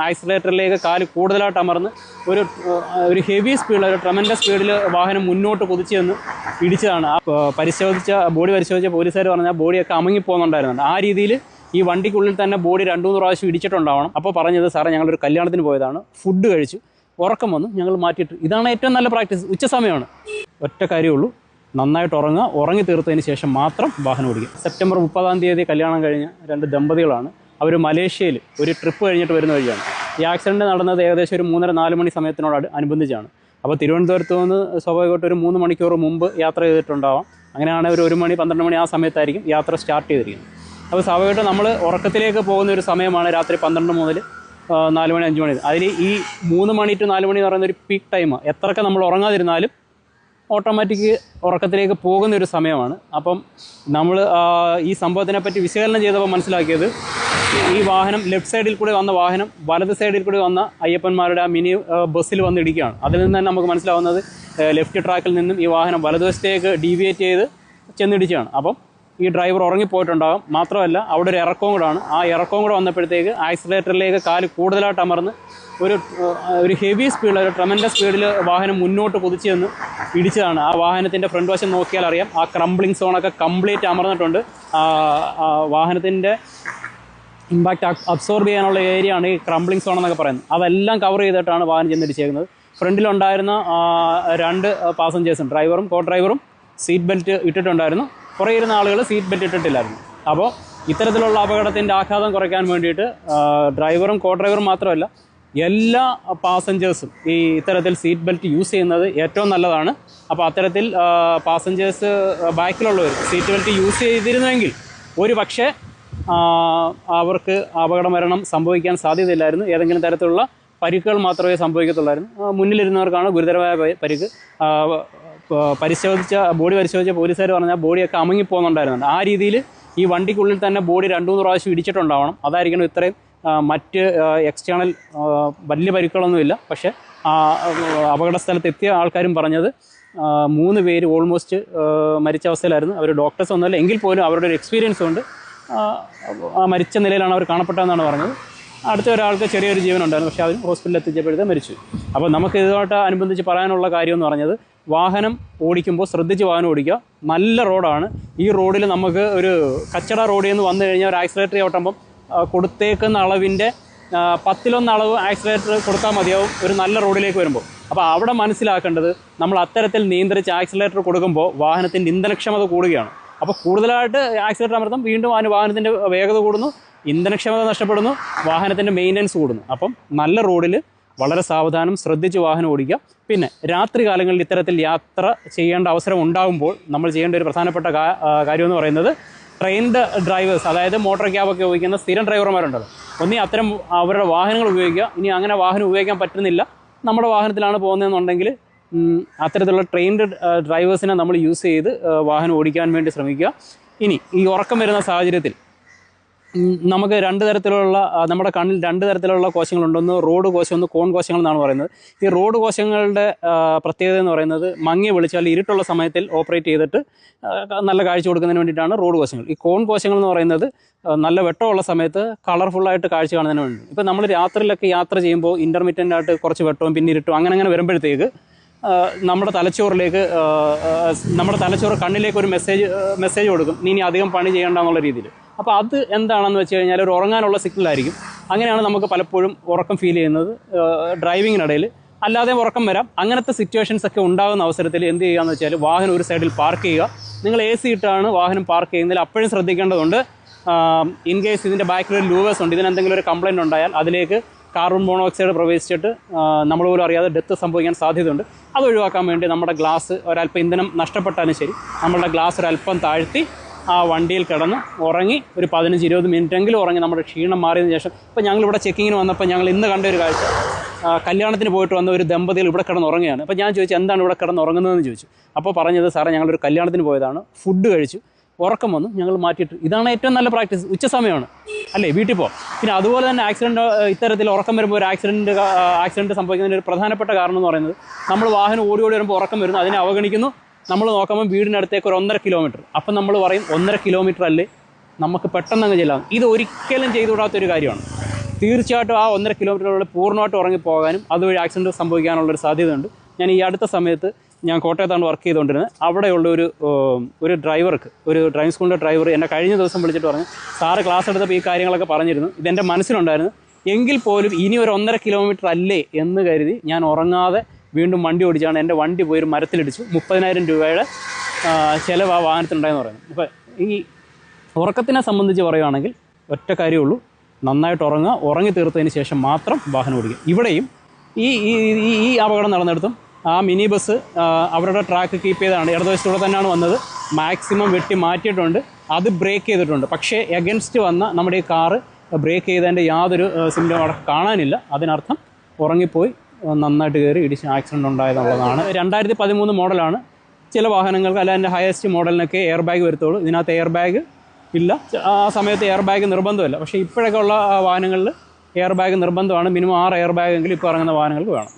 ആക്സിലേറ്ററിലേക്ക് കാല് കൂടുതലായിട്ട് അമർന്ന് ഒരു ഹെവി സ്പീഡിൽ ഒരു ട്രമൻഡസ് സ്പീഡിൽ വാഹനം മുന്നോട്ട് കുതിച്ച് ചെന്ന് ഇടിച്ചതാണ്. ബോഡി പരിശോധിച്ച പോലീസുകാർ പറഞ്ഞാൽ ബോഡിയൊക്കെ അമങ്ങിപ്പോകുന്നുണ്ടായിരുന്നുണ്ട്. ആ രീതിയിൽ ഈ വണ്ടിക്കുള്ളിൽ തന്നെ ബോഡി 2-3 പ്രാവശ്യം ഇടിച്ചിട്ടുണ്ടാവണം. അപ്പോൾ പറഞ്ഞത് സാറേ ഞങ്ങളൊരു കല്യാണത്തിന് പോയതാണ്, ഫുഡ് കഴിച്ചു, ഉറക്കം വന്നു, ഞങ്ങൾ മാറ്റിയിട്ട്. ഇതാണ് ഏറ്റവും നല്ല പ്രാക്ടീസ്. ഉച്ച സമയമാണ്. ഒറ്റ കാര്യമുള്ളൂ, നന്നായിട്ട് ഉറങ്ങുക, ഉറങ്ങി തീർത്തതിന് ശേഷം മാത്രം വാഹനം ഓടിക്കുക. സെപ്റ്റംബർ 30-ാം തീയതി കല്യാണം കഴിഞ്ഞ 2 ദമ്പതികളാണ്. അവർ മലേഷ്യയിൽ ഒരു ട്രിപ്പ് കഴിഞ്ഞിട്ട് വരുന്ന വഴിയാണ്. ഈ ആക്സിഡൻറ്റ് നടന്നത് ഏകദേശം ഒരു 3-4 മണി സമയത്തിനോട് അനുബന്ധിച്ചാണ്. അപ്പോൾ തിരുവനന്തപുരത്ത് നിന്ന് സ്വാഭാവികമായിട്ട് ഒരു 3 മണിക്കൂർ മുമ്പ് യാത്ര ചെയ്തിട്ടുണ്ടാവാം. അങ്ങനെയാണ് ഒരു 1 മണി 12 മണി ആ സമയത്തായിരിക്കും യാത്ര സ്റ്റാർട്ട് ചെയ്തിരിക്കുന്നത്. അപ്പോൾ സ്വാഭാവികമായിട്ട് നമ്മൾ ഉറക്കത്തിലേക്ക് പോകുന്ന ഒരു സമയമാണ് രാത്രി 12 മുതൽ 4 മണി 5 മണി. അതിൽ ഈ 3 മണി ടു 4 മണി എന്ന് പറയുന്ന ഒരു പീക്ക് ടൈം, എത്രയൊക്കെ നമ്മൾ ഉറങ്ങാതിരുന്നാലും ഓട്ടോമാറ്റിക് ഉറക്കത്തിലേക്ക് പോകുന്ന ഒരു സമയമാണ്. അപ്പം നമ്മൾ ഈ സംഭവത്തിനെ പറ്റി വിശകലനം ചെയ്തപ്പോൾ മനസ്സിലാക്കിയത്, ഈ വാഹനം ലെഫ്റ്റ് സൈഡിൽ കൂടി വന്ന വാഹനം വലത് സൈഡിൽ കൂടി വന്ന അയ്യപ്പന്മാരുടെ ആ മിനി ബസ്സിൽ വന്ന് ഇടിക്കുകയാണ്. അതിൽ നിന്ന് തന്നെ നമുക്ക് മനസ്സിലാവുന്നത് ലെഫ്റ്റ് ട്രാക്കിൽ നിന്നും ഈ വാഹനം വലതുവശത്തേക്ക് ഡീവിയേറ്റ് ചെയ്ത് ചെന്നിടിച്ചാണ്. അപ്പം ഈ ഡ്രൈവർ ഉറങ്ങിപ്പോയിട്ടുണ്ടാകും. മാത്രമല്ല അവിടെ ഒരു ഇറക്കവും കൂടാണ്. ആ ഇറക്കവും കൂടെ വന്നപ്പോഴത്തേക്ക് ആക്സിലേറ്ററിലേക്ക് കാല് കൂടുതലായിട്ട് അമർന്ന് ഒരു ഹെവി സ്പീഡിൽ ഒരു ട്രമൻഡസ് സ്പീഡിൽ വാഹനം മുന്നോട്ട് കുതിച്ച് ചെന്ന് ഇടിച്ചതാണ്. ആ വാഹനത്തിൻ്റെ ഫ്രണ്ട് വശം നോക്കിയാൽ അറിയാം, ആ ക്രംബ്ലിംഗ് സോണൊക്കെ കംപ്ലീറ്റ് അമർന്നിട്ടുണ്ട്. വാഹനത്തിൻ്റെ ഇമ്പാക്റ്റ് അബ്സോർബ് ചെയ്യാനുള്ള ഏരിയ ആണ് ഈ ക്രംബ്ലിംഗ് സോൺ എന്നൊക്കെ പറയുന്നത്. അതെല്ലാം കവർ ചെയ്തിട്ടാണ് വാഹനം ചെന്നിടിച്ചേക്കുന്നത്. ഫ്രണ്ടിലുണ്ടായിരുന്ന 2 പാസഞ്ചേഴ്സും, ഡ്രൈവറും കോ ഡ്രൈവറും സീറ്റ് ബെൽറ്റ് ഇട്ടിട്ടുണ്ടായിരുന്നു. കുറേ ഇരുന്ന ആളുകൾ സീറ്റ് ബെൽറ്റ് ഇട്ടിട്ടില്ലായിരുന്നു. അപ്പോൾ ഇത്തരത്തിലുള്ള അപകടത്തിൻ്റെ ആഘാതം കുറയ്ക്കാൻ വേണ്ടിയിട്ട് ഡ്രൈവറും കോ ഡ്രൈവറും മാത്രമല്ല എല്ലാ പാസഞ്ചേഴ്സും ഈ ഇത്തരത്തിൽ സീറ്റ് ബെൽറ്റ് യൂസ് ചെയ്യുന്നത് ഏറ്റവും നല്ലതാണ്. അപ്പോൾ അത്തരത്തിൽ പാസഞ്ചേഴ്സ് ബാക്കിലുള്ളവർ സീറ്റ് ബെൽറ്റ് യൂസ് ചെയ്തിരുന്നുവെങ്കിൽ ഒരു പക്ഷേ അവർക്ക് അപകട മരണം സംഭവിക്കാൻ സാധ്യതയില്ലായിരുന്നു. ഏതെങ്കിലും തരത്തിലുള്ള പരിക്കുകൾ മാത്രമേ സംഭവിക്കത്തുള്ളായിരുന്നു. മുന്നിലിരുന്നവർക്കാണ് ഗുരുതരമായ പരിക്ക്. ബോഡി പരിശോധിച്ച പോലീസുകാർ പറഞ്ഞാൽ ബോഡിയൊക്കെ അമങ്ങിപ്പോകുന്നുണ്ടായിരുന്നുണ്ട്. ആ രീതിയിൽ ഈ വണ്ടിക്കുള്ളിൽ തന്നെ ബോഡി 2-3 പ്രാവശ്യം ഇടിച്ചിട്ടുണ്ടാവണം. അതായിരിക്കണം ഇത്രയും മറ്റ് എക്സ്റ്റേണൽ വലിയ പരിക്കുകളൊന്നുമില്ല. പക്ഷേ അപകട സ്ഥലത്ത് എത്തിയ ആൾക്കാരും പറഞ്ഞത് 3 പേര് ഓൾമോസ്റ്റ് മരിച്ച അവസ്ഥയിലായിരുന്നു. അവർ ഡോക്ടേഴ്സ് ഒന്നുമല്ല, എങ്കിൽ പോലും അവരുടെ ഒരു എക്സ്പീരിയൻസ് കൊണ്ട് മരിച്ച നിലയിലാണ് അവർ കാണപ്പെട്ടതെന്നാണ് പറഞ്ഞത്. അടുത്ത ഒരാൾക്ക് ചെറിയൊരു ജീവനുണ്ടായിരുന്നു, പക്ഷേ അവർ ഹോസ്പിറ്റലിൽ എത്തിച്ചപ്പോഴത്തെ മരിച്ചു. അപ്പോൾ നമുക്ക് ഇതുമായിട്ട് അനുബന്ധിച്ച് പറയാനുള്ള കാര്യം എന്ന് പറഞ്ഞത്, വാഹനം ഓടിക്കുമ്പോൾ ശ്രദ്ധിച്ച് വാഹനം ഓടിക്കുക. നല്ല റോഡാണ്. ഈ റോഡിൽ നമുക്ക് ഒരു കച്ചട റോഡിൽ നിന്ന് വന്നു കഴിഞ്ഞാൽ ഒരു ആക്സിലേറ്റർ ചവിട്ടുമ്പം കൊടുത്തേക്കുന്ന അളവിൻ്റെ 10-1 അളവ് ആക്സിലേറ്റർ കൊടുത്താൽ മതിയാവും ഒരു നല്ല റോഡിലേക്ക് വരുമ്പോൾ. അപ്പോൾ അവിടെ മനസ്സിലാക്കേണ്ടത്, നമ്മൾ അത്തരത്തിൽ നിയന്ത്രിച്ച് ആക്സിലേറ്റർ കൊടുക്കുമ്പോൾ വാഹനത്തിൻ്റെ ഇന്ധനക്ഷമത കൂടുകയാണ്. അപ്പോൾ കൂടുതലായിട്ട് ആക്സിലേറ്റർ അമർത്തും, വീണ്ടും വാഹനത്തിൻ്റെ വേഗത കൂടുന്നു, ഇന്ധനക്ഷമത നഷ്ടപ്പെടുന്നു, വാഹനത്തിൻ്റെ മെയിൻ്റനൻസ് കൂടുന്നു. അപ്പം നല്ല റോഡിൽ വളരെ സാവധാനം ശ്രദ്ധിച്ച് വാഹനം ഓടിക്കുക. പിന്നെ രാത്രി കാലങ്ങളിൽ ഇത്തരത്തിൽ യാത്ര ചെയ്യേണ്ട അവസരം ഉണ്ടാകുമ്പോൾ നമ്മൾ ചെയ്യേണ്ട ഒരു പ്രധാനപ്പെട്ട കാര്യം എന്ന് പറയുന്നത്, ട്രെയിൻഡ് ഡ്രൈവേഴ്സ്, അതായത് മോട്ടോർ ക്യാബൊക്കെ ഉപയോഗിക്കുന്ന സ്ഥിരം ഡ്രൈവർമാരുണ്ടല്ലോ, ഒന്നീ അത്തരം അവരുടെ വാഹനങ്ങൾ ഉപയോഗിക്കുക. ഇനി അങ്ങനെ വാഹനം ഉപയോഗിക്കാൻ പറ്റുന്നില്ല, നമ്മുടെ വാഹനത്തിലാണ് പോകുന്നതെന്നുണ്ടെങ്കിൽ അത്തരത്തിലുള്ള ട്രെയിൻഡ് ഡ്രൈവേഴ്സിനെ നമ്മൾ യൂസ് ചെയ്ത് വാഹനം ഓടിക്കാൻ വേണ്ടി ശ്രമിക്കുക. ഇനി ഈ ഉറക്കം വരുന്ന സാഹചര്യത്തിൽ നമുക്ക് 2 തരത്തിലുള്ള, നമ്മുടെ കണ്ണിൽ 2 തരത്തിലുള്ള കോശങ്ങളുണ്ട്. ഒന്ന് റോഡ് കോശം, ഒന്ന് കോൺ കോശങ്ങൾ എന്നാണ് പറയുന്നത്. ഈ റോഡ് കോശങ്ങളുടെ പ്രത്യേകത എന്ന് പറയുന്നത്, മങ്ങിയ വെളിച്ചാൽ ഇരുട്ടുള്ള സമയത്തിൽ ഓപ്പറേറ്റ് ചെയ്തിട്ട് നല്ല കാഴ്ച കൊടുക്കുന്നതിന് വേണ്ടിയിട്ടാണ് റോഡ് കോശങ്ങൾ. ഈ കോൺ കോശങ്ങൾ എന്ന് പറയുന്നത് നല്ല വെട്ടമുള്ള സമയത്ത് കളർഫുള്ളായിട്ട് കാഴ്ച കാണുന്നതിന് വേണ്ടി. ഇപ്പോൾ നമ്മൾ രാത്രിയിലൊക്കെ യാത്ര ചെയ്യുമ്പോൾ ഇൻ്റർമീഡിയൻ്റ് ആയിട്ട് കുറച്ച് വെട്ടവും പിന്നെ ഇരുട്ടും അങ്ങനെ വരുമ്പോഴത്തേക്ക് നമ്മുടെ തലച്ചോറ് കണ്ണിലേക്ക് ഒരു മെസ്സേജ് കൊടുക്കും, ഇനി അധികം പണി ചെയ്യേണ്ട എന്നുള്ള രീതിയിൽ. അപ്പോൾ അത് എന്താണെന്ന് വെച്ച് കഴിഞ്ഞാൽ ഒരു ഉറങ്ങാനുള്ള സിഗ്നലായിരിക്കും. അങ്ങനെയാണ് നമുക്ക് പലപ്പോഴും ഉറക്കം ഫീൽ ചെയ്യുന്നത് ഡ്രൈവിങ്ങിനിടയിൽ. അല്ലാതെ ഉറക്കം വരാം. അങ്ങനത്തെ സിറ്റുവേഷൻസ് ഒക്കെ ഉണ്ടാകുന്ന അവസരത്തിൽ എന്ത് ചെയ്യുകയെന്ന് വെച്ചാൽ, വാഹനം ഒരു സൈഡിൽ പാർക്ക് ചെയ്യുക. നിങ്ങൾ AC ഇട്ടാണ് വാഹനം പാർക്ക് ചെയ്യുന്നതിൽ അപ്പോഴും ശ്രദ്ധിക്കേണ്ടതുണ്ട്. ഇൻ കേസ് ഇതിൻ്റെ ബാക്കിലൊരു ലൂവേഴ്സ് ഉണ്ട്, ഇതിനെന്തെങ്കിലും ഒരു കംപ്ലയിൻറ്റ് ഉണ്ടായാൽ അതിലേക്ക് കാർബൺ മോണോക്സൈഡ് പ്രവേശിച്ചിട്ട് നമ്മൾ പോലും അറിയാതെ ഡെത്ത് സംഭവിക്കാൻ സാധ്യതയുണ്ട്. അത് ഒഴിവാക്കാൻ വേണ്ടി നമ്മുടെ ഗ്ലാസ് ഒരല്പം ഇന്ധനം നഷ്ടപ്പെട്ടാലും ശരി, നമ്മളുടെ ഗ്ലാസ് ഒരല്പം താഴ്ത്തി ആ വണ്ടിയിൽ കിടന്ന് ഉറങ്ങി ഒരു 15-20 മിനിറ്റെങ്കിലും ഉറങ്ങി നമ്മുടെ ക്ഷീണം മാറിയതിന് ശേഷം. ഇപ്പോൾ ഞങ്ങളിവിടെ ചെക്കിങ്ങിന് വന്നപ്പോൾ ഞങ്ങൾ ഇന്ന് കണ്ട ഒരു കാഴ്ച, കല്യാണത്തിന് പോയിട്ട് വന്ന ഒരു ദമ്പതികൾ ഇവിടെ കിടന്ന് ഉറങ്ങുകയാണ്. അപ്പോൾ ഞാൻ ചോദിച്ചു, എന്താണ് ഇവിടെ കിടന്ന് ഉറങ്ങുന്നതെന്ന് ചോദിച്ചു. അപ്പോൾ പറഞ്ഞത്, സാറേ ഞങ്ങളൊരു കല്യാണത്തിന് പോയതാണ്, ഫുഡ് കഴിച്ചു, ഉറക്കം വന്നു, ഞങ്ങൾ മാറ്റിയിട്ട്. ഇതാണ് ഏറ്റവും നല്ല പ്രാക്ടീസ്. ഉച്ച സമയമാണ് അല്ലേ, വീട്ടിൽ പോകാം. പിന്നെ അതുപോലെ തന്നെ ഇത്തരത്തിൽ ഉറക്കം വരുമ്പോൾ ഒരു ആക്സിഡൻറ്റ് സംഭവിക്കുന്നതിന് ഒരു പ്രധാനപ്പെട്ട കാരണം എന്ന് പറയുന്നത്, നമ്മൾ വാഹനം ഓടി വരുമ്പോൾ ഉറക്കം വരുന്നു, അതിനെ അവഗണിക്കുന്നു. നമ്മൾ നോക്കുമ്പോൾ വീടിനടുത്തേക്ക് ഒരു 1.5 കിലോമീറ്റർ. അപ്പം നമ്മൾ പറയും 1.5 കിലോമീറ്റർ അല്ലേ, നമുക്ക് പെട്ടെന്ന് അങ്ങ് ചെല്ലാം. ഇത് ഒരിക്കലും ചെയ്തുകൂടാത്തൊരു കാര്യമാണ്. തീർച്ചയായിട്ടും ആ 1.5 കിലോമീറ്ററിനുള്ളിൽ പൂർണ്ണമായിട്ട് ഉറങ്ങിപ്പോകാനും അതുവഴി ആക്സിഡൻറ്റ് സംഭവിക്കാനുള്ളൊരു സാധ്യതയുണ്ട്. ഞാൻ ഈ അടുത്ത സമയത്ത് ഞാൻ കോട്ടയത്താണ് വർക്ക് ചെയ്തുകൊണ്ടിരുന്നത്. അവിടെയുള്ള ഒരു ഡ്രൈവർക്ക്, ഒരു ഡ്രൈവിംഗ് സ്കൂളിൻ്റെ ഡ്രൈവർ എന്നെ കഴിഞ്ഞ ദിവസം വിളിച്ചിട്ട് പറഞ്ഞു, സാറ് ക്ലാസ് എടുത്തപ്പോൾ ഈ കാര്യങ്ങളൊക്കെ പറഞ്ഞിരുന്നു, ഇതെൻ്റെ മനസ്സിലുണ്ടായിരുന്നു, എങ്കിൽ പോലും ഇനി ഒരു 1.5 കിലോമീറ്റർ അല്ലേ എന്ന് കരുതി ഞാൻ ഉറങ്ങാതെ വീണ്ടും വണ്ടി ഓടിച്ചാണ് എൻ്റെ വണ്ടി പോയി ഒരു മരത്തിലിടിച്ചു. 30,000 രൂപയുടെ ചിലവ് ആ വാഹനത്തിനുണ്ടായെന്ന് പറയുന്നത്. അപ്പോൾ ഈ ഉറക്കത്തിനെ സംബന്ധിച്ച് പറയുകയാണെങ്കിൽ ഒറ്റ കാര്യമുള്ളൂ, നന്നായിട്ട് ഉറങ്ങുക, ഉറങ്ങി തീർത്തതിന് ശേഷം മാത്രം വാഹനം ഓടിക്കുക. ഇവിടെയും ഈ അപകടം നടന്നിടത്തും ആ മിനി ബസ് അവരുടെ ട്രാക്ക് കീപ്പ് ചെയ്താണ്, ഇടതുവശത്തൂടെ തന്നെയാണ് വന്നത്, മാക്സിമം വെട്ടി മാറ്റിയിട്ടുണ്ട്, അത് ബ്രേക്ക് ചെയ്തിട്ടുണ്ട്. പക്ഷേ എഗൻസ്റ്റ് വന്ന നമ്മുടെ ഈ കാറ് ബ്രേക്ക് ചെയ്തതിൻ്റെ യാതൊരു സിംറ്റം അവിടെ കാണാനില്ല. അതിനർത്ഥം ഉറങ്ങിപ്പോയി നന്നായിട്ട് കയറി ഇടിച്ച് ആക്സിഡൻറ്റ് ഉണ്ടായതെന്നുള്ളതാണ്. 2013 മോഡലാണ്. ചില വാഹനങ്ങൾക്ക് അല്ല എൻ്റെ ഹയസ്റ്റ് മോഡലിനൊക്കെ എയർ ബാഗ് വരത്തുള്ളൂ. ഇതിനകത്ത് എയർ ബാഗ് ഇല്ല. ആ സമയത്ത് എയർ ബാഗ് നിർബന്ധമല്ല. പക്ഷേ ഇപ്പോഴൊക്കെ ഉള്ള വാഹനങ്ങളിൽ എയർ ബാഗ് നിർബന്ധമാണ്. മിനിമം 6 എയർ ബാഗെങ്കിലും ഇപ്പോൾ ഇറങ്ങുന്ന വാഹനങ്ങൾക്ക് വേണം.